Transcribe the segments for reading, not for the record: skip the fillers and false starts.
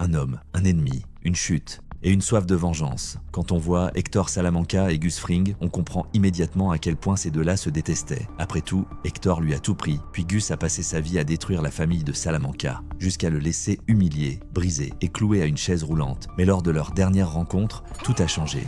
Un homme, un ennemi, une chute et une soif de vengeance. Quand on voit Hector Salamanca et Gus Fring, on comprend immédiatement à quel point ces deux-là se détestaient. Après tout, Hector lui a tout pris, puis Gus a passé sa vie à détruire la famille de Salamanca, jusqu'à le laisser humilié, brisé et cloué à une chaise roulante. Mais lors de leur dernière rencontre, tout a changé.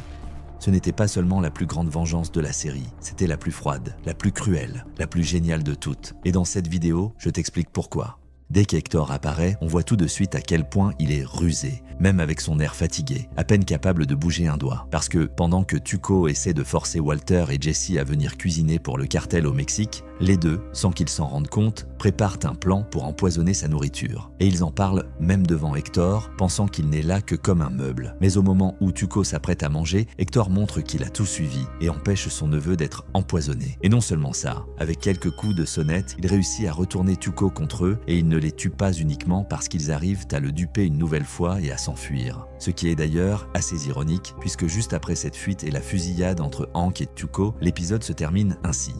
Ce n'était pas seulement la plus grande vengeance de la série, c'était la plus froide, la plus cruelle, la plus géniale de toutes. Et dans cette vidéo, je t'explique pourquoi. Dès qu'Hector apparaît, on voit tout de suite à quel point il est rusé, même avec son air fatigué, à peine capable de bouger un doigt. Parce que pendant que Tuco essaie de forcer Walter et Jesse à venir cuisiner pour le cartel au Mexique, les deux, sans qu'ils s'en rendent compte, préparent un plan pour empoisonner sa nourriture. Et ils en parlent même devant Hector, pensant qu'il n'est là que comme un meuble. Mais au moment où Tuco s'apprête à manger, Hector montre qu'il a tout suivi et empêche son neveu d'être empoisonné. Et non seulement ça, avec quelques coups de sonnette, il réussit à retourner Tuco contre eux et il ne les tue pas uniquement parce qu'ils arrivent à le duper une nouvelle fois et à s'enfuir. Ce qui est d'ailleurs assez ironique, puisque juste après cette fuite et la fusillade entre Hank et Tuco, l'épisode se termine ainsi.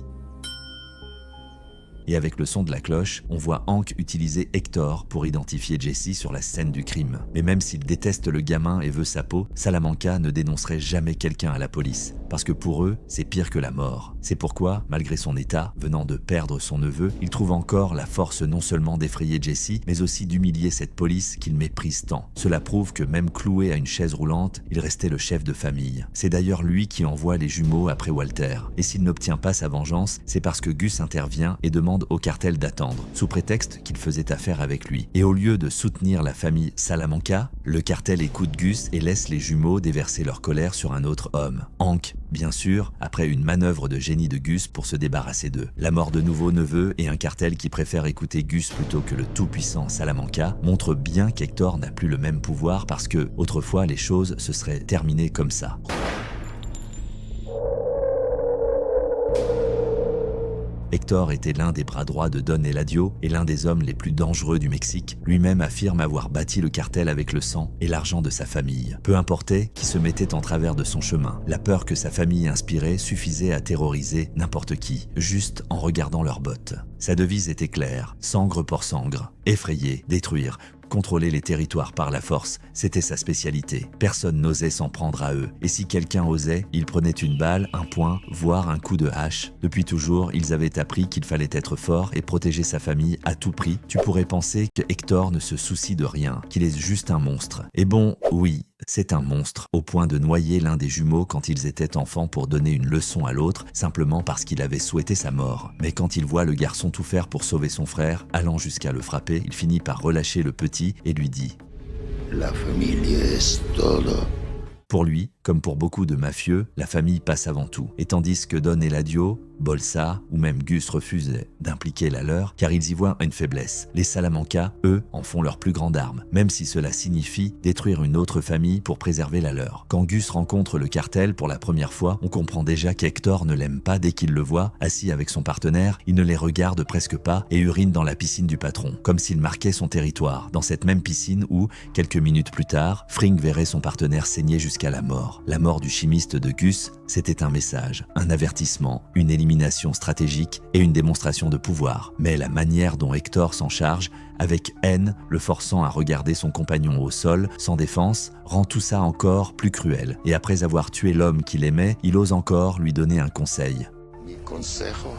Et avec le son de la cloche, on voit Hank utiliser Hector pour identifier Jesse sur la scène du crime. Mais même s'il déteste le gamin et veut sa peau, Salamanca ne dénoncerait jamais quelqu'un à la police. Parce que pour eux, c'est pire que la mort. C'est pourquoi, malgré son état, venant de perdre son neveu, il trouve encore la force non seulement d'effrayer Jesse, mais aussi d'humilier cette police qu'il méprise tant. Cela prouve que même cloué à une chaise roulante, il restait le chef de famille. C'est d'ailleurs lui qui envoie les jumeaux après Walter. Et s'il n'obtient pas sa vengeance, c'est parce que Gus intervient et demande au cartel d'attendre, sous prétexte qu'il faisait affaire avec lui. Et au lieu de soutenir la famille Salamanca, le cartel écoute Gus et laisse les jumeaux déverser leur colère sur un autre homme, Hank, bien sûr, après une manœuvre de génie de Gus pour se débarrasser d'eux. La mort de nouveaux neveux et un cartel qui préfère écouter Gus plutôt que le tout-puissant Salamanca montrent bien qu'Hector n'a plus le même pouvoir parce que, autrefois, les choses se seraient terminées comme ça. Hector était l'un des bras droits de Don Eladio et l'un des hommes les plus dangereux du Mexique. Lui-même affirme avoir bâti le cartel avec le sang et l'argent de sa famille. Peu importait qui se mettait en travers de son chemin. La peur que sa famille inspirait suffisait à terroriser n'importe qui, juste en regardant leurs bottes. Sa devise était claire, sangre pour sangre, effrayer, détruire. Contrôler les territoires par la force, c'était sa spécialité. Personne n'osait s'en prendre à eux. Et si quelqu'un osait, il prenait une balle, un poing, voire un coup de hache. Depuis toujours, ils avaient appris qu'il fallait être fort et protéger sa famille à tout prix. Tu pourrais penser que Hector ne se soucie de rien, qu'il est juste un monstre. Et bon, oui, c'est un monstre, au point de noyer l'un des jumeaux quand ils étaient enfants pour donner une leçon à l'autre, simplement parce qu'il avait souhaité sa mort. Mais quand il voit le garçon tout faire pour sauver son frère, allant jusqu'à le frapper, il finit par relâcher le petit et lui dit « La famille est todo ». Pour lui, comme pour beaucoup de mafieux, la famille passe avant tout. Et tandis que Don Eladio, Bolsa ou même Gus refusaient d'impliquer la leur car ils y voient une faiblesse. Les Salamanca, eux, en font leur plus grande arme, même si cela signifie détruire une autre famille pour préserver la leur. Quand Gus rencontre le cartel pour la première fois, on comprend déjà qu'Hector ne l'aime pas dès qu'il le voit, assis avec son partenaire, il ne les regarde presque pas et urine dans la piscine du patron, comme s'il marquait son territoire, dans cette même piscine où, quelques minutes plus tard, Fring verrait son partenaire saigner jusqu'à la mort. La mort du chimiste de Gus, c'était un message, un avertissement, une élimination stratégique et une démonstration de pouvoir. Mais la manière dont Hector s'en charge, avec haine, le forçant à regarder son compagnon au sol, sans défense, rend tout ça encore plus cruel. Et après avoir tué l'homme qu'il aimait, il ose encore lui donner un conseil. Mi consejo,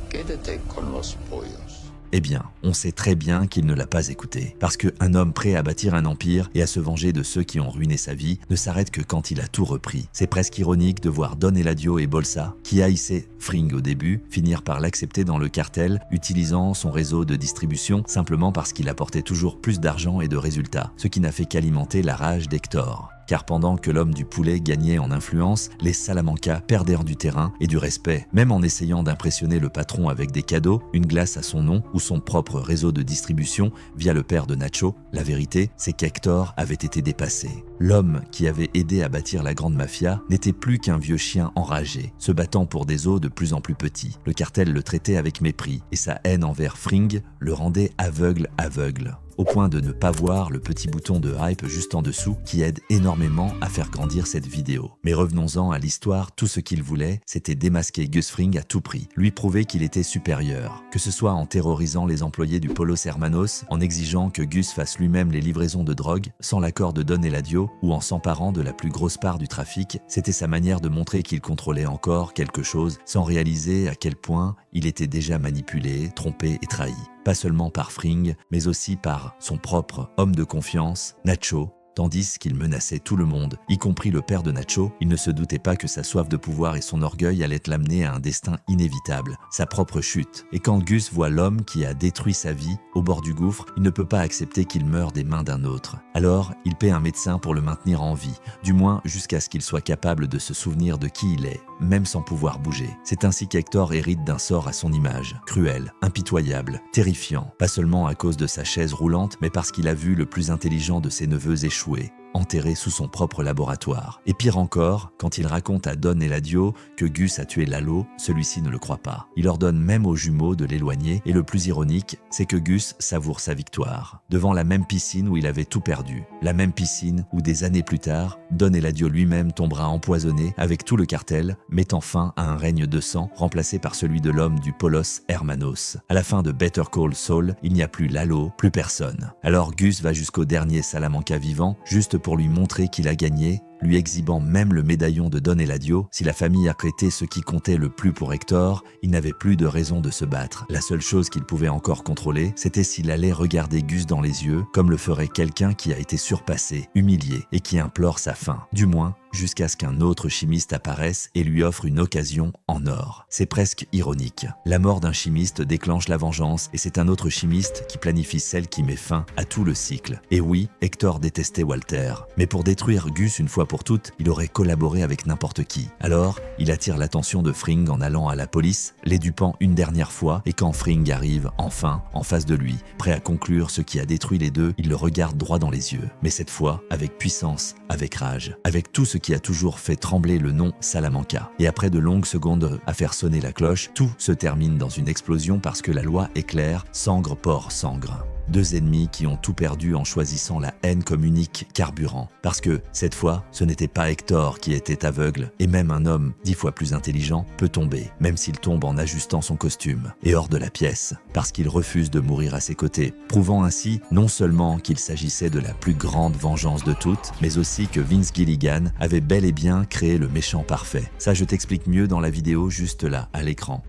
quédate con los pollos. Eh bien, on sait très bien qu'il ne l'a pas écouté. Parce qu'un homme prêt à bâtir un empire et à se venger de ceux qui ont ruiné sa vie ne s'arrête que quand il a tout repris. C'est presque ironique de voir Don Eladio et Bolsa, qui haïssaient Fring au début, finir par l'accepter dans le cartel, utilisant son réseau de distribution simplement parce qu'il apportait toujours plus d'argent et de résultats, ce qui n'a fait qu'alimenter la rage d'Hector. Car pendant que l'homme du poulet gagnait en influence, les Salamanca perdirent du terrain et du respect, même en essayant d'impressionner le patron avec des cadeaux, une glace à son nom ou son propre réseau de distribution via le père de Nacho. La vérité, c'est qu'Hector avait été dépassé. L'homme qui avait aidé à bâtir la grande mafia n'était plus qu'un vieux chien enragé, se battant pour des os de plus en plus petits. Le cartel le traitait avec mépris et sa haine envers Fring le rendait aveugle. au point de ne pas voir le petit bouton de hype juste en dessous qui aide énormément à faire grandir cette vidéo. Mais revenons-en à l'histoire, tout ce qu'il voulait, c'était démasquer Gus Fring à tout prix, lui prouver qu'il était supérieur, que ce soit en terrorisant les employés du Polos Hermanos, en exigeant que Gus fasse lui-même les livraisons de drogue sans l'accord de Don Eladio ou en s'emparant de la plus grosse part du trafic. C'était sa manière de montrer qu'il contrôlait encore quelque chose sans réaliser à quel point il était déjà manipulé, trompé et trahi. Pas seulement par Fring, mais aussi par son propre homme de confiance, Nacho. Tandis qu'il menaçait tout le monde, y compris le père de Nacho, il ne se doutait pas que sa soif de pouvoir et son orgueil allaient l'amener à un destin inévitable, sa propre chute. Et quand Gus voit l'homme qui a détruit sa vie au bord du gouffre, il ne peut pas accepter qu'il meure des mains d'un autre. Alors, il paie un médecin pour le maintenir en vie, du moins jusqu'à ce qu'il soit capable de se souvenir de qui il est, même sans pouvoir bouger. C'est ainsi qu'Hector hérite d'un sort à son image, cruel, impitoyable, terrifiant, pas seulement à cause de sa chaise roulante, mais parce qu'il a vu le plus intelligent de ses neveux échouer, enterré sous son propre laboratoire. Et pire encore, quand il raconte à Don Eladio que Gus a tué Lalo, celui-ci ne le croit pas. Il ordonne même aux jumeaux de l'éloigner, et le plus ironique, c'est que Gus savoure sa victoire. Devant la même piscine où il avait tout perdu, la même piscine où des années plus tard, Don Eladio lui-même tombera empoisonné avec tout le cartel, mettant fin à un règne de sang remplacé par celui de l'homme du Polos Hermanos. À la fin de Better Call Saul, il n'y a plus Lalo, plus personne. Alors Gus va jusqu'au dernier Salamanca vivant, juste pour lui montrer qu'il a gagné, lui exhibant même le médaillon de Don Eladio. Si la famille a prêté ce qui comptait le plus pour Hector, il n'avait plus de raison de se battre. La seule chose qu'il pouvait encore contrôler, c'était s'il allait regarder Gus dans les yeux, comme le ferait quelqu'un qui a été surpassé, humilié et qui implore sa fin. Du moins, jusqu'à ce qu'un autre chimiste apparaisse et lui offre une occasion en or. C'est presque ironique. La mort d'un chimiste déclenche la vengeance et c'est un autre chimiste qui planifie celle qui met fin à tout le cycle. Et oui, Hector détestait Walter. Mais pour détruire Gus une fois pour toutes, il aurait collaboré avec n'importe qui. Alors, il attire l'attention de Fring en allant à la police, les dupant une dernière fois, et quand Fring arrive enfin en face de lui, prêt à conclure ce qui a détruit les deux, il le regarde droit dans les yeux. Mais cette fois, avec puissance, avec rage, avec tout ce qui a toujours fait trembler le nom Salamanca. Et après de longues secondes à faire sonner la cloche, tout se termine dans une explosion parce que la loi est claire, sangre porc sangre. Deux ennemis qui ont tout perdu en choisissant la haine comme unique carburant. Parce que, cette fois, ce n'était pas Hector qui était aveugle, et même un homme 10 fois plus intelligent peut tomber, même s'il tombe en ajustant son costume, et hors de la pièce, parce qu'il refuse de mourir à ses côtés, prouvant ainsi non seulement qu'il s'agissait de la plus grande vengeance de toutes, mais aussi que Vince Gilligan avait bel et bien créé le méchant parfait. Ça, je t'explique mieux dans la vidéo juste là, à l'écran.